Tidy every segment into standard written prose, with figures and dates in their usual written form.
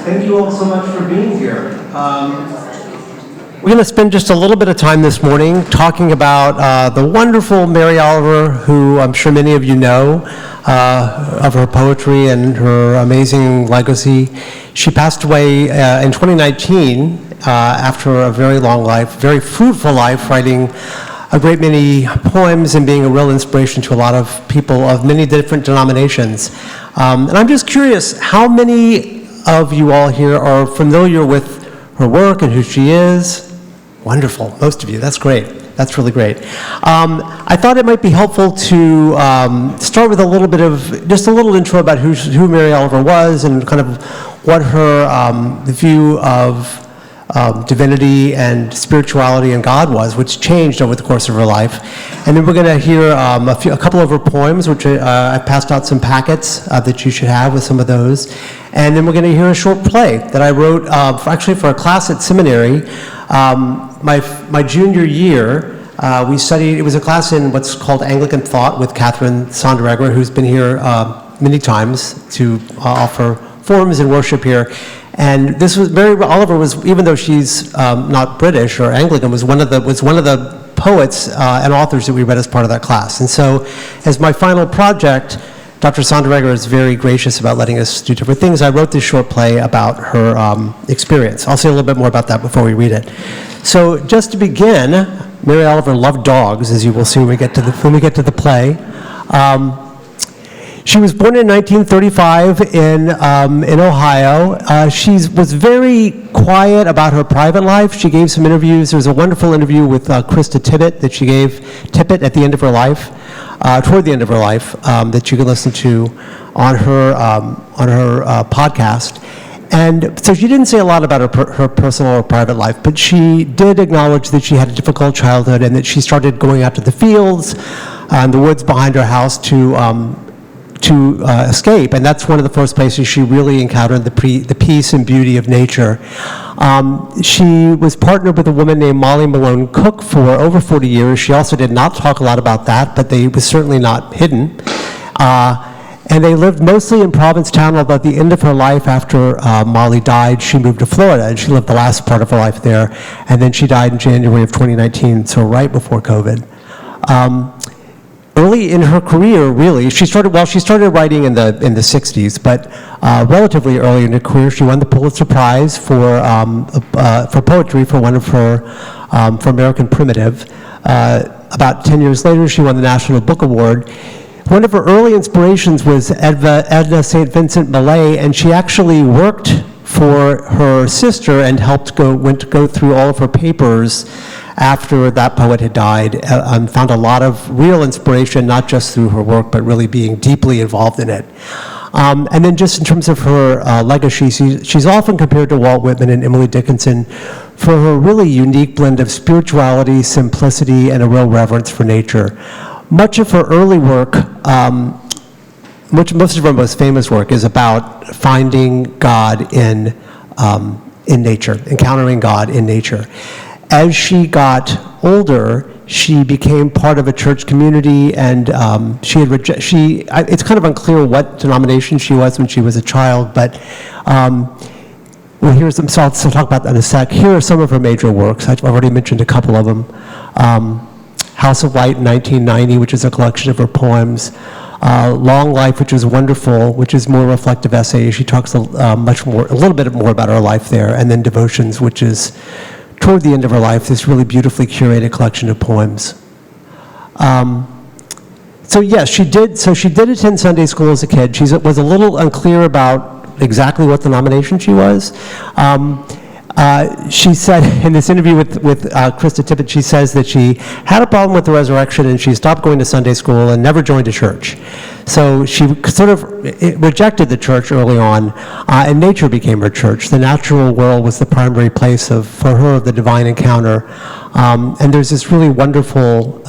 Thank you all so much for being here. We're going to spend just a little bit of time this morning talking about the wonderful Mary Oliver, who I'm sure many of you know of her poetry and her amazing legacy. She passed away in 2019 after a very long life, very fruitful life, writing a great many poems and being a real inspiration to a lot of people of many different denominations. And I'm just curious, how many of you all here are familiar with her work and who she is? Wonderful, most of you, that's great. That's really great. I thought it might be helpful to start with a little bit of, just a little intro about who Mary Oliver was and kind of what her view of divinity and spirituality and God was, which changed over the course of her life. And then we're going to hear a couple of her poems, which I passed out some packets that you should have with some of those. And then we're going to hear a short play that I wrote actually for a class at seminary. My junior year, we studied, it was a class in what's called Anglican Thought with Catherine Sonderegger, who's been here many times to offer forums and worship here. And this was Oliver was, even though she's not British or Anglican, was one of the poets and authors that we read as part of that class. And so as my final project, Dr. Sonderegger is very gracious about letting us do different things. I wrote this short play about her experience. I'll say a little bit more about that before we read it. So just to begin, Mary Oliver loved dogs, as you will see when we get to the play. She was born in 1935 in Ohio. She was very quiet about her private life. She gave some interviews. There was a wonderful interview with Krista Tippett that she gave Tippett at the end of her life, toward the end of her life, that you can listen to on her podcast. And so she didn't say a lot about her personal or private life, but she did acknowledge that she had a difficult childhood and that she started going out to the fields and the woods behind her house to escape, and that's one of the first places she really encountered the peace and beauty of nature. She was partnered with a woman named Molly Malone Cook for over 40 years. She also did not talk a lot about that, but it was certainly not hidden. And they lived mostly in Provincetown, although at the end of her life, after Molly died, she moved to Florida, and she lived the last part of her life there, and then she died in January of 2019, so right before COVID. Early in her career, really, she started writing in the 60s, but relatively early in her career, she won the Pulitzer Prize for poetry for one of her, for American Primitive. About 10 years later, she won the National Book Award. One of her early inspirations was Edna St. Vincent Millay, and she actually worked for her sister and went to go through all of her papers after that poet had died, and found a lot of real inspiration, not just through her work, but really being deeply involved in it. And then just in terms of her legacy, she's often compared to Walt Whitman and Emily Dickinson for her really unique blend of spirituality, simplicity, and a real reverence for nature. Much of her early work, most of her most famous work, is about finding God in nature, encountering God in nature. As she got older, she became part of a church community, and it's kind of unclear what denomination she was when she was a child, but here's some, so I'll talk about that in a sec. Here are some of her major works. I've already mentioned a couple of them. House of Light in 1990, which is a collection of her poems. Long Life, which is wonderful, which is more reflective essay. She talks a little bit more about her life there. And then Devotions, which is toward the end of her life, this really beautifully curated collection of poems. So yes, she did attend Sunday school as a kid. She was a little unclear about exactly what denomination she was. She said in this interview with Krista Tippett, she says that she had a problem with the resurrection and she stopped going to Sunday school and never joined a church. So she sort of rejected the church early on, and nature became her church. The natural world was the primary place for her of the divine encounter. And there's this really wonderful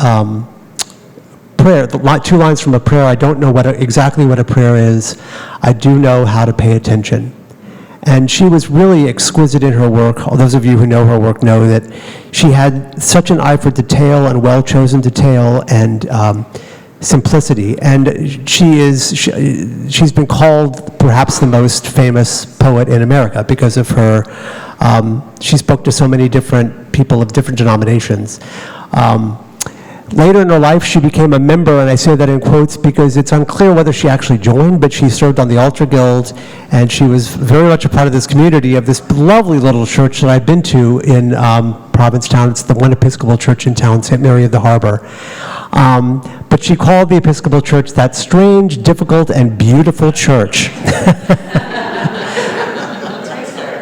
prayer, two lines from a prayer. I don't know exactly what a prayer is. I do know how to pay attention. And she was really exquisite in her work. All those of you who know her work know that she had such an eye for detail and well-chosen detail, and simplicity. And she's been called perhaps the most famous poet in America because of her, she spoke to so many different people of different denominations. Later in her life, she became a member, and I say that in quotes because it's unclear whether she actually joined, but she served on the Altar Guild, and she was very much a part of this community of this lovely little church that I've been to in Provincetown. It's the one Episcopal church in town, St. Mary of the Harbor. But she called the Episcopal Church that strange, difficult, and beautiful church.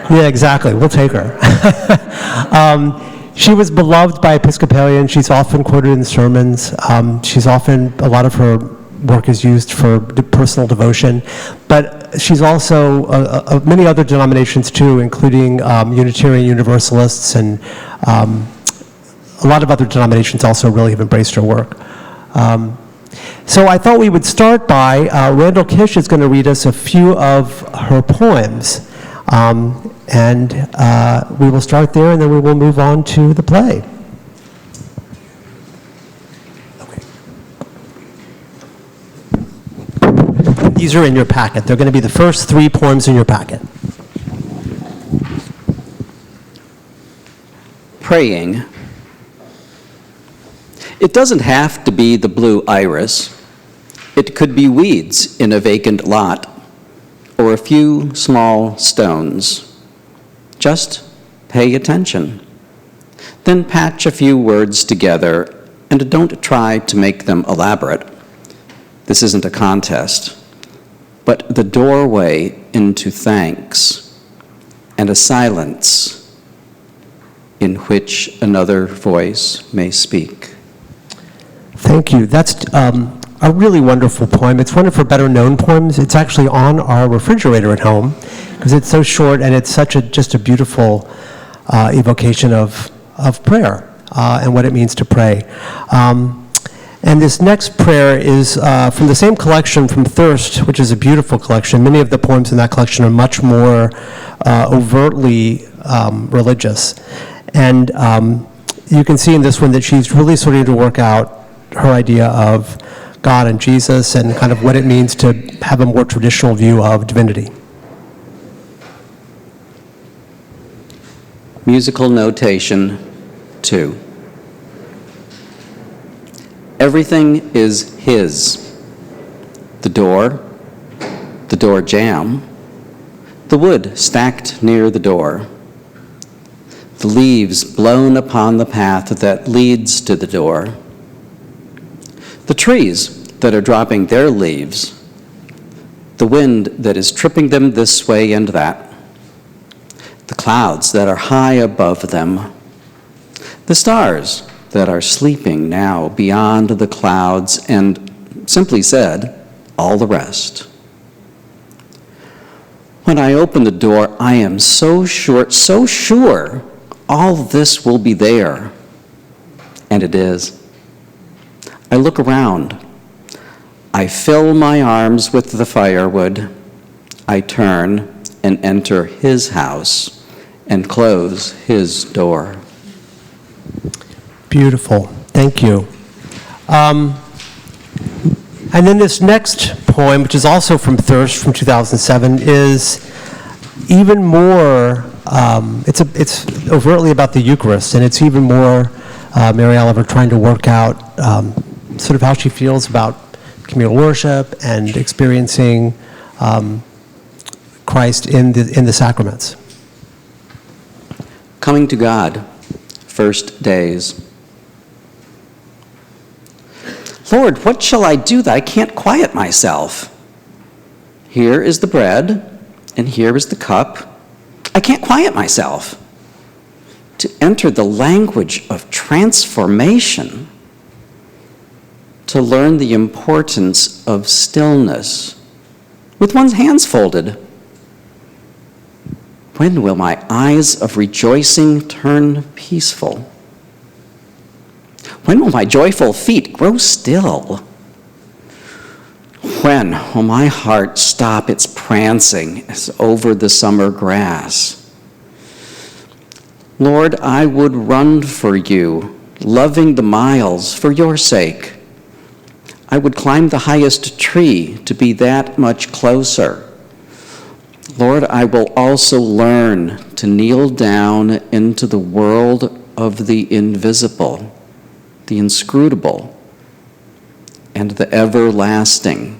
Yeah, exactly. We'll take her. She was beloved by Episcopalians. She's often quoted in sermons. A lot of her work is used for personal devotion. But she's also of many other denominations too, including Unitarian Universalists, and a lot of other denominations also really have embraced her work. So I thought we would start by, Randall Kish is going to read us a few of her poems. And we will start there, and then we will move on to the play. Okay. These are in your packet. They're going to be the first 3 poems in your packet. Praying. It doesn't have to be the blue iris. It could be weeds in a vacant lot, or a few small stones. Just pay attention. Then patch a few words together, and don't try to make them elaborate. This isn't a contest, but the doorway into thanks and a silence in which another voice may speak. Thank you. That's a really wonderful poem. It's one of her better known poems. It's actually on our refrigerator at home because it's so short, and it's such just a beautiful evocation of prayer and what it means to pray. And this next prayer is from the same collection from Thirst, which is a beautiful collection. Many of the poems in that collection are much more overtly religious. And you can see in this one that she's really starting to work out her idea of God and Jesus and kind of what it means to have a more traditional view of divinity. Musical notation 2. Everything is his. The door jamb, the wood stacked near the door, the leaves blown upon the path that leads to the door, the trees that are dropping their leaves, the wind that is tripping them this way and that, the clouds that are high above them, the stars that are sleeping now beyond the clouds, and, simply said, all the rest. When I open the door, I am so sure all this will be there. And it is. I look around. I fill my arms with the firewood. I turn and enter his house and close his door. Beautiful. Thank you. And then this next poem, which is also from Thirst from 2007, is even more, it's overtly about the Eucharist, and it's even more Mary Oliver trying to work out sort of how she feels about communal worship and experiencing Christ in the sacraments. Coming to God, first days. Lord, what shall I do that I can't quiet myself? Here is the bread, and here is the cup. I can't quiet myself. To enter the language of transformation, to learn the importance of stillness with one's hands folded. When will my eyes of rejoicing turn peaceful? When will my joyful feet grow still? When will my heart stop its prancing as over the summer grass? Lord, I would run for you, loving the miles for your sake. I would climb the highest tree to be that much closer. Lord, I will also learn to kneel down into the world of the invisible, the inscrutable, and the everlasting.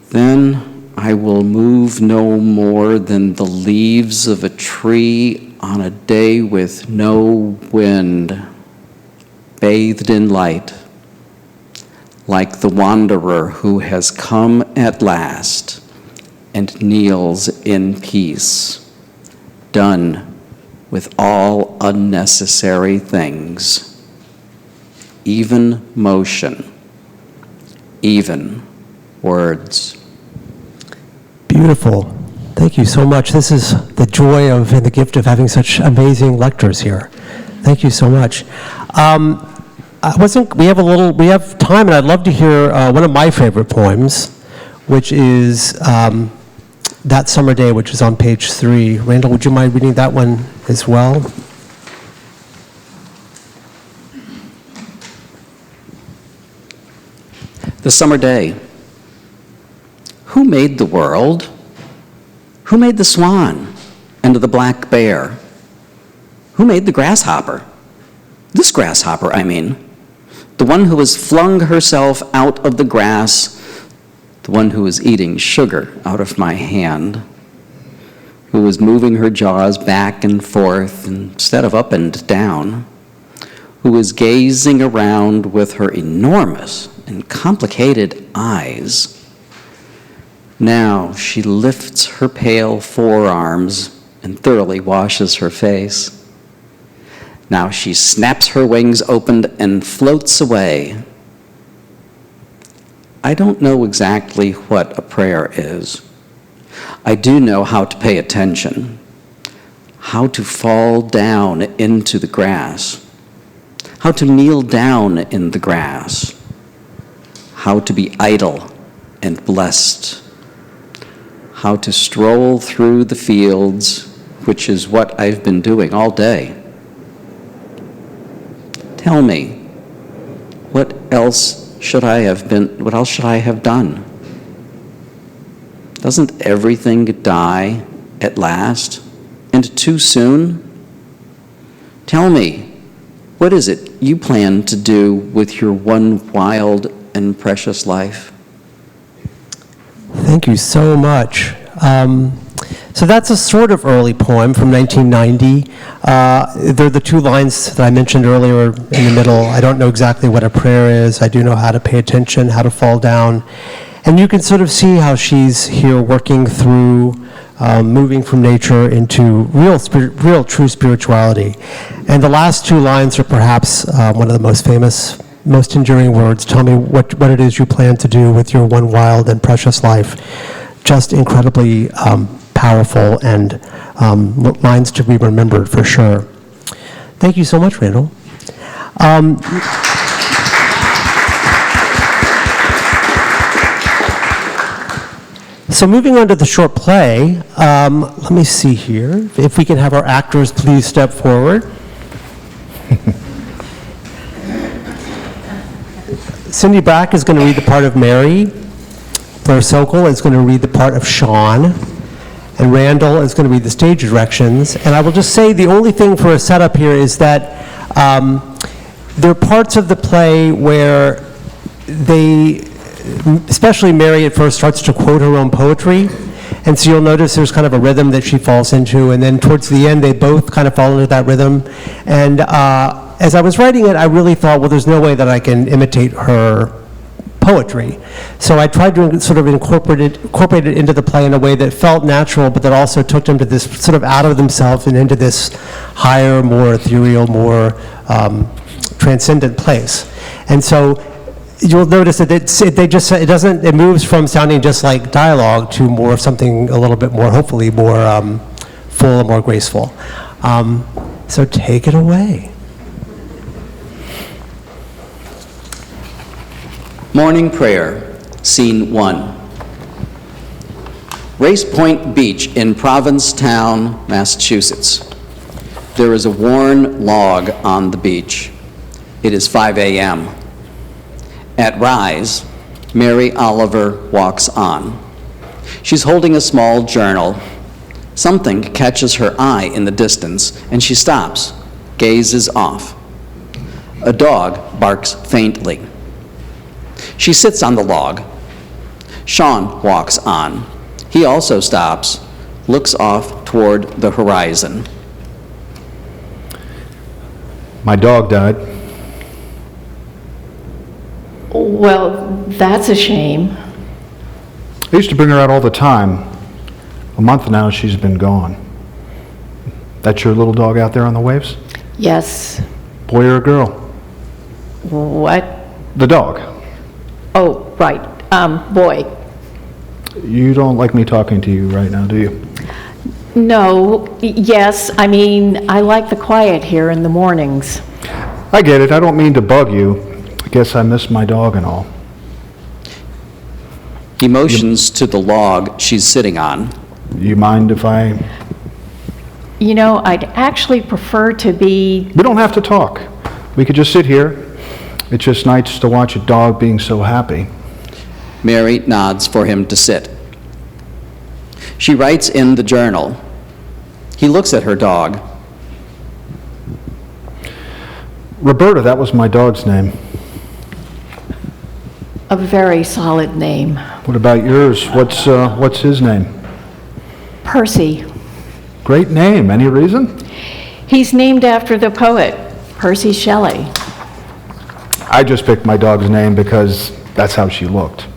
Then I will move no more than the leaves of a tree on a day with no wind, bathed in light, like the wanderer who has come at last and kneels in peace, done with all unnecessary things, even motion, even words. Beautiful. Thank you so much. This is the joy of and the gift of having such amazing lectors here. Thank you so much. We have time, and I'd love to hear one of my favorite poems, which is That Summer Day, which is on page 3. Randall, would you mind reading that one as well? The summer day. Who made the world? Who made the swan and the black bear? Who made the grasshopper? This grasshopper, I mean. The one who has flung herself out of the grass, the one who is eating sugar out of my hand, who is moving her jaws back and forth instead of up and down, who is gazing around with her enormous and complicated eyes. Now she lifts her pale forearms and thoroughly washes her face. Now she snaps her wings open and floats away. I don't know exactly what a prayer is. I do know how to pay attention, how to fall down into the grass, how to kneel down in the grass, how to be idle and blessed, how to stroll through the fields, which is what I've been doing all day. Tell me, what else should I have done? Doesn't everything die at last, and too soon? Tell me, what is it you plan to do with your one wild and precious life? Thank you so much. So that's a sort of early poem from 1990. They're the two lines that I mentioned earlier in the middle. I don't know exactly what a prayer is. I do know how to pay attention, how to fall down. And you can sort of see how she's here working through moving from nature into real true spirituality. And the last two lines are perhaps one of the most famous, most enduring words. Tell me what it is you plan to do with your one wild and precious life. Just incredibly powerful and lines to be remembered for sure. Thank you so much, Randall. So moving on to the short play, let me see here. If we can have our actors please step forward. Cindy Brack is going to read the part of Mary. Blair Sokol is going to read the part of Sean. And Randall is going to read the stage directions. And I will just say the only thing for a setup here is that there are parts of the play where especially Mary at first starts to quote her own poetry. And so you'll notice there's kind of a rhythm that she falls into. And then towards the end, they both kind of fall into that rhythm. And as I was writing it, I really thought, well, there's no way that I can imitate her poetry. So I tried to sort of incorporate it into the play in a way that felt natural, but that also took them to this sort of out of themselves and into this higher, more ethereal, more transcendent place. And so you'll notice that it moves from sounding just like dialogue to more of something a little bit more, hopefully more full and more graceful. So take it away. Morning Prayer, Scene 1. Race Point Beach in Provincetown, Massachusetts. There is a worn log on the beach. It is 5 a.m. At Rise, Mary Oliver walks on. She's holding a small journal. Something catches her eye in the distance, and she stops, gazes off. A dog barks faintly. She sits on the log. Sean walks on. He also stops, looks off toward the horizon. My dog died. Well, that's a shame. I used to bring her out all the time. A month now she's been gone. That's your little dog out there on the waves? Yes. Boy or a girl? What? The dog. Oh, right. Boy. You don't like me talking to you right now, do you? No, yes, I mean, I like the quiet here in the mornings. I get it. I don't mean to bug you. I guess I miss my dog and all. He motions to the log she's sitting on. You mind if I... You know, I'd actually prefer to be, We don't have to talk. We could just sit here. It's just nice to watch a dog being so happy. Mary nods for him to sit. She writes in the journal. He looks at her dog. Roberta, that was my dog's name. a very solid name. What about yours? What's his name? Percy. Great name. Any reason? He's named after the poet, Percy Shelley. I just picked my dog's name because that's how she looked.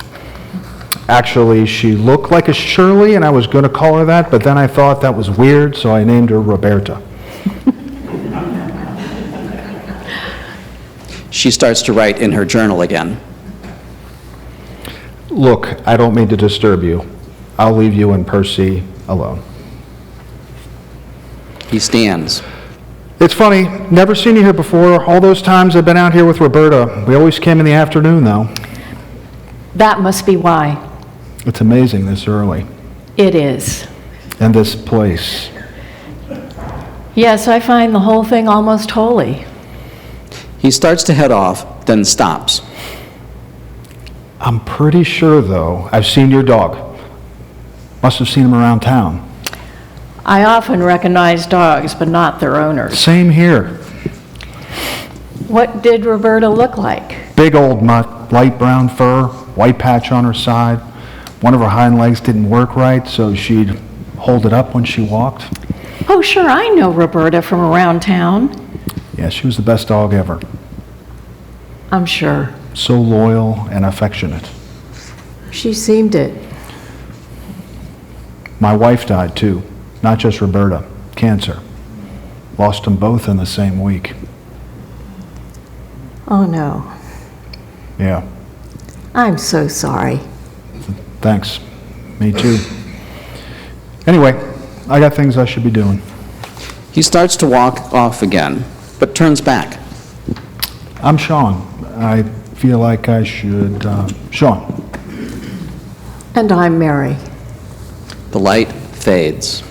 Actually, she looked like a Shirley, and I was going to call her that, but then I thought that was weird, so I named her Roberta. She starts to write in her journal again. Look, I don't mean to disturb you. I'll leave you and Percy alone. He stands. It's funny, never seen you here before. All those times I've been out here with Roberta, we always came in the afternoon, though. That must be why. It's amazing this early. It is. And this place. Yes, I find the whole thing almost holy. He starts to head off, then stops. I'm pretty sure, though, I've seen your dog. Must have seen him around town. I often recognize dogs, but not their owners. Same here. What did Roberta look like? Big old mutt, light brown fur, white patch on her side. One of her hind legs didn't work right, so she'd hold it up when she walked. Oh, sure, I know Roberta from around town. Yeah, she was the best dog ever. I'm sure. So loyal and affectionate. She seemed it. My wife died, too. Not just Roberta. Cancer. Lost them both in the same week. Oh, no. Yeah, I'm so sorry. thanks. Me too. Anyway, I got things I should be doing. He starts to walk off again, but turns back. I'm Sean. I feel like I should... Sean. And I'm Mary. The light fades.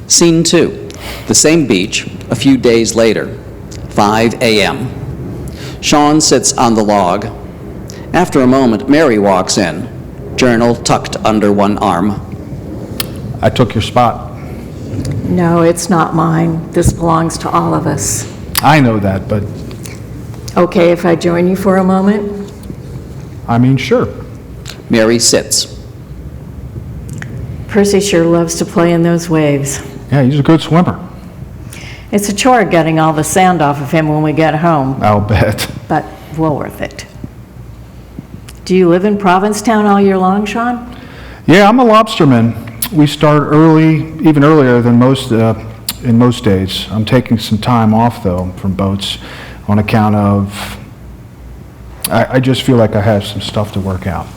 Scene 2. The same beach, a few days later, 5 a.m. Sean sits on the log. After a moment, Mary walks in, journal tucked under one arm. I took your spot. No, it's not mine. This belongs to all of us. I know that, but Okay, if I join you for a moment? I mean, sure. Mary sits. Percy sure loves to play in those waves. Yeah, he's a good swimmer. It's a chore getting all the sand off of him when we get home, I'll bet. but well worth it. Do you live in Provincetown all year long, Sean? Yeah, I'm a lobsterman. We start early, even earlier than in most days. I'm taking some time off, though, from boats on account of... I just feel like I have some stuff to work out.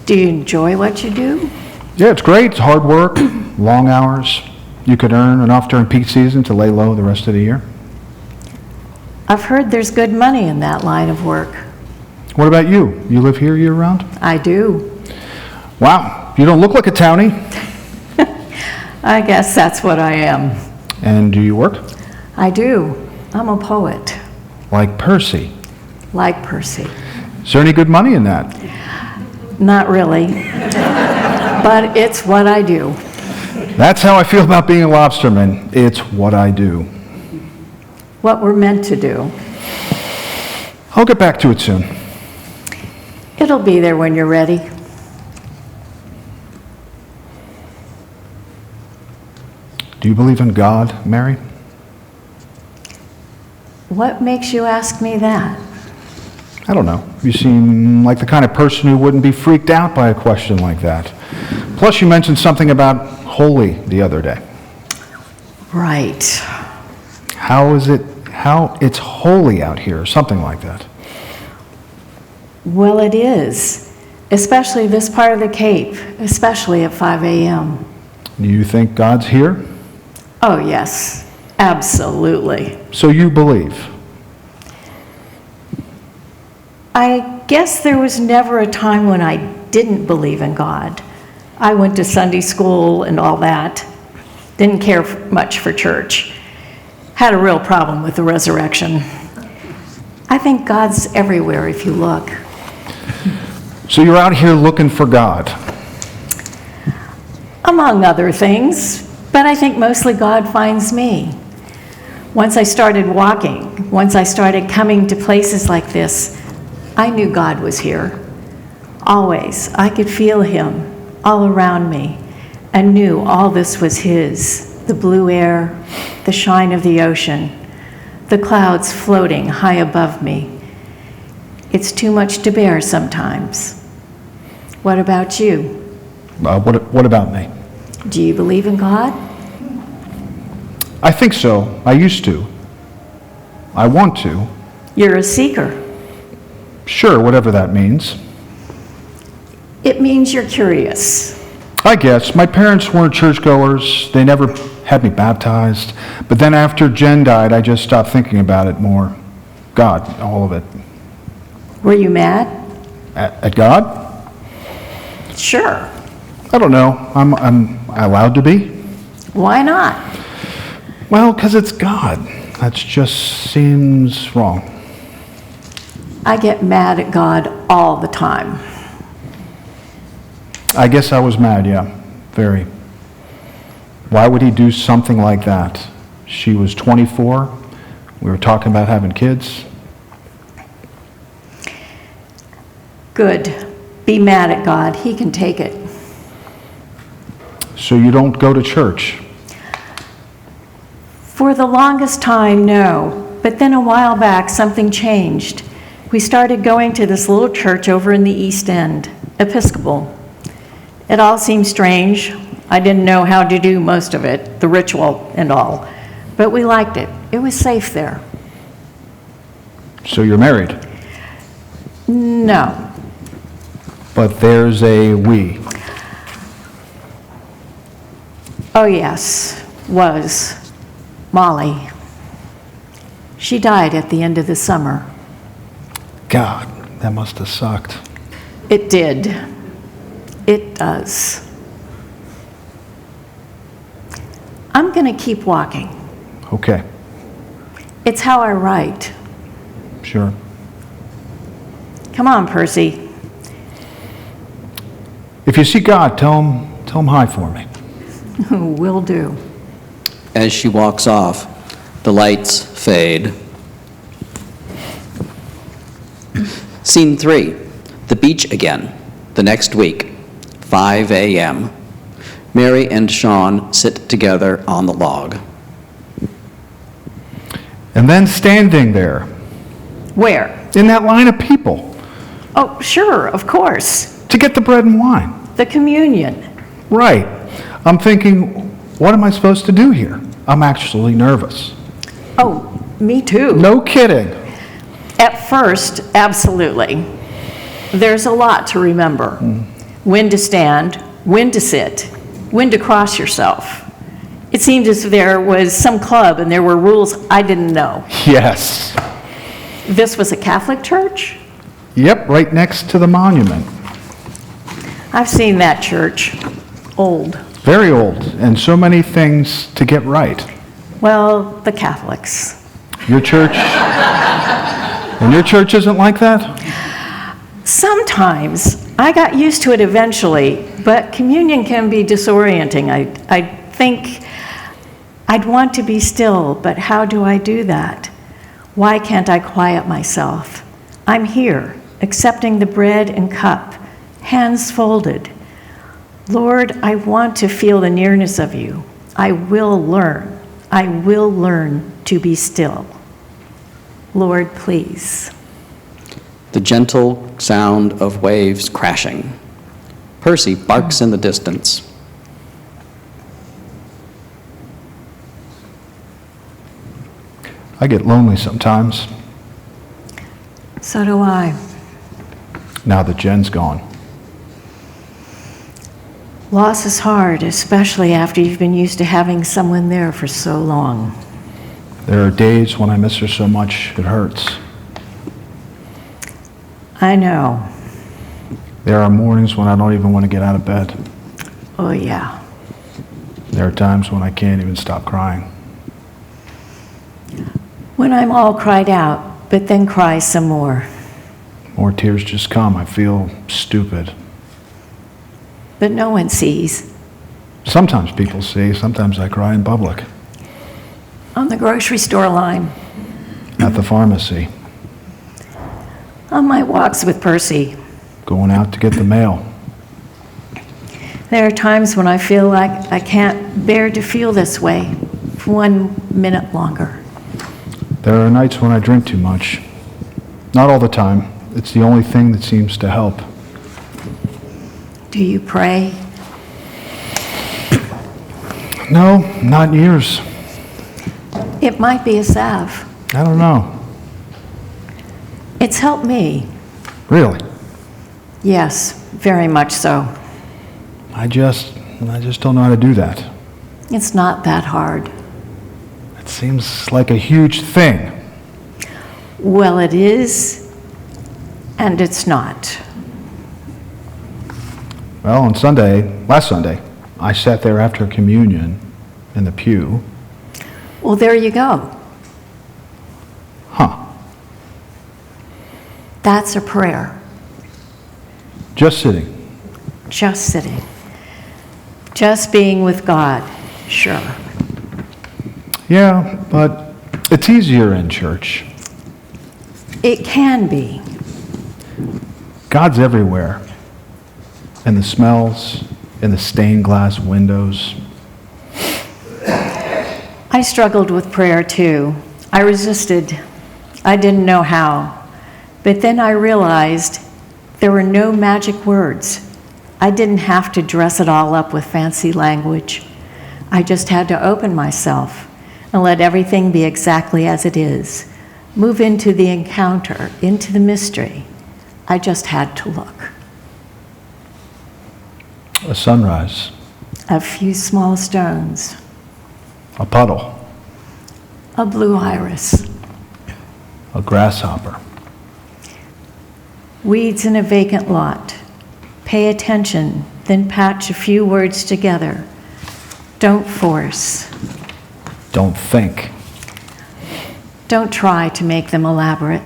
Do you enjoy what you do? Yeah, it's great. It's hard work, long hours. You could earn enough during peak season to lay low the rest of the year. I've heard there's good money in that line of work. What about you? You live here year-round? I do. Wow, you don't look like a townie. I guess that's what I am. And do you work? I do. I'm a poet. Like Percy. like Percy. Is there any good money in that? Not really, but it's what I do. That's how I feel about being a lobsterman. It's what I do. What we're meant to do. I'll get back to it soon. It'll be there when you're ready. Do you believe in God, Mary? What makes you ask me that? I don't know. You seem like the kind of person who wouldn't be freaked out by a question like that. Plus, you mentioned something about holy the other day. Right. How it's holy out here, or something like that. Well, it is, especially this part of the Cape, especially at 5 a.m. Do you think God's here? Oh, yes, absolutely. So you believe? I guess there was never a time when I didn't believe in God. I went to Sunday school and all that. Didn't care much for church. Had a real problem with the resurrection. I think God's everywhere if you look. So you're out here looking for God. Among other things, but I think mostly God finds me. Once I started walking, once I started coming to places like this, I knew God was here. Always. I could feel Him all around me and knew all this was His. The blue air, the shine of the ocean, the clouds floating high above me. It's too much to bear sometimes. What about you? What about me? Do you believe in God? I think so. I used to. I want to. You're a seeker. Sure, whatever that means. It means you're curious. I guess. My parents weren't churchgoers. They never had me baptized. But then after Jen died, I just stopped thinking about it more. God, all of it. Were you mad? At God? Sure. I don't know. I'm allowed to be? Why not? Well, because it's God. That just seems wrong. I get mad at God all the time. I guess I was mad, yeah. Very. Why would he do something like that? She was 24. We were talking about having kids. Good. Be mad at God. He can take it. So you don't go to church? For the longest time, no. But then a while back, something changed. We started going to this little church over in the East End, Episcopal. It all seemed strange. I didn't know how to do most of it, the ritual and all. But we liked it. It was safe there. So you're married? No. But there's a we. Oh, yes, was Molly. She died at the end of the summer. God, that must have sucked. It did. It does. I'm going to keep walking. Okay, It's how I write. sure. Come on, Percy. If you see God, tell him hi for me. Will do. As she walks off, the lights fade. Scene 3, the beach again, the next week, 5 a.m. Mary and Sean sit together on the log. And then standing there, Where? in that line of people, Oh, sure, of course. to get the bread and wine. The communion. Right. I'm thinking, what am I supposed to do here? I'm actually nervous. Oh, me too. No kidding. At first, absolutely. There's a lot to remember. When to stand, when to sit, when to cross yourself. It seemed as if there was some club and there were rules I didn't know. Yes. This was a Catholic church? Yep, right next to the monument. I've seen that church. Old. Very old, and so many things to get right. Well, the Catholics. Your church And your church isn't like that? Sometimes. I got used to it eventually, but communion can be disorienting. I think I'd want to be still, but how do I do that? Why can't I quiet myself? I'm here, accepting the bread and cup, hands folded. Lord, I want to feel the nearness of you. I will learn. I will learn to be still. Lord, please. The gentle sound of waves crashing. Percy barks in the distance. I get lonely sometimes, So do I. now that Jen's gone. Loss is hard, especially after you've been used to having someone there for so long. There are days when I miss her so much it hurts. I know. There are mornings when I don't even want to get out of bed. Oh, yeah. There are times when I can't even stop crying. When I'm all cried out, but then cry some more. More tears just come. I feel stupid. But no one sees. Sometimes people see, sometimes I cry in public. On the grocery store line, At the pharmacy, on my walks with Percy. going out to get the mail. There are times when I feel like I can't bear to feel this way for 1 minute longer. There are nights when I drink too much. Not all the time. It's the only thing that seems to help. Do you pray? No, not in years. It might be a salve. I don't know. It's helped me. Really. Yes, very much so. I just don't know how to do that. It's not that hard. It seems like a huge thing. Well, it is, and it's not. Well, last Sunday, I sat there after communion in the pew. Well, there you go. Huh. That's a prayer. Just sitting. Just sitting. Just being with God. Sure. Yeah, but it's easier in church. It can be. God's everywhere. In the smells, in the stained glass windows. I struggled with prayer too. I resisted. I didn't know how. But then I realized there were no magic words. I didn't have to dress it all up with fancy language. I just had to open myself and let everything be exactly as it is. Move into the encounter, into the mystery. I just had to look. A sunrise. A few small stones, A puddle. a blue iris, A grasshopper. weeds in a vacant lot. Pay attention, then patch a few words together. Don't force. Don't think. Don't try to make them elaborate.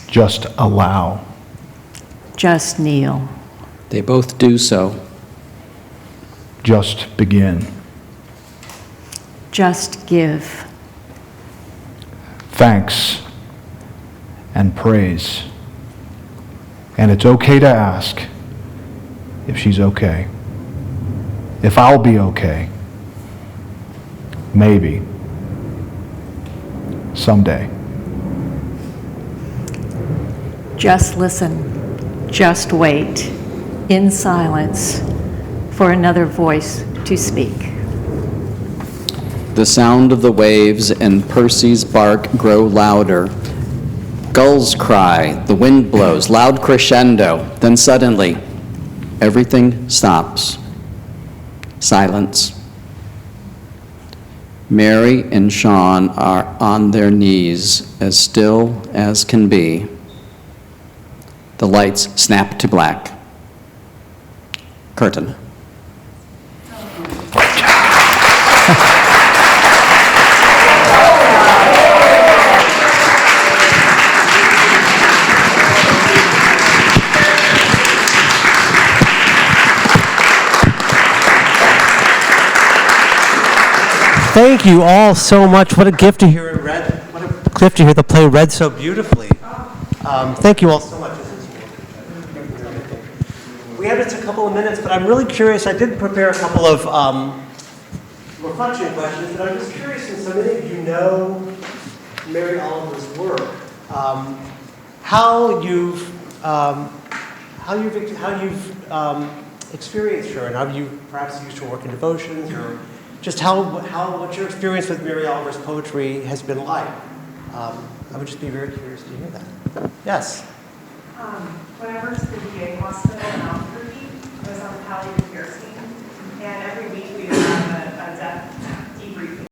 Just allow. Just kneel. They both do so. Just begin. Just give. Thanks and praise. And it's okay to ask if she's okay. If I'll be okay. Maybe. Someday. Just listen. Just wait. In silence for another voice to speak. The sound of the waves and Percy's bark grow louder. Gulls cry, the wind blows, loud crescendo. Then suddenly, everything stops. Silence. Mary and Sean are on their knees, as still as can be. The lights snap to black. Curtain. Thank you all so much. What a gift to hear it read. What a gift to hear the play read so beautifully. Thank you all so much. We have just a couple of minutes, but I'm really curious. I did prepare a couple of reflection questions, but I'm just curious, since so many of you know Mary Oliver's work, how you've experienced her, and how you perhaps used her work in devotions, or just what your experience with Mary Oliver's poetry has been like. I would just be very curious to hear that. Yes. When I worked at the VA hospital in Albuquerque, I was on the palliative care team, and every week we would have a death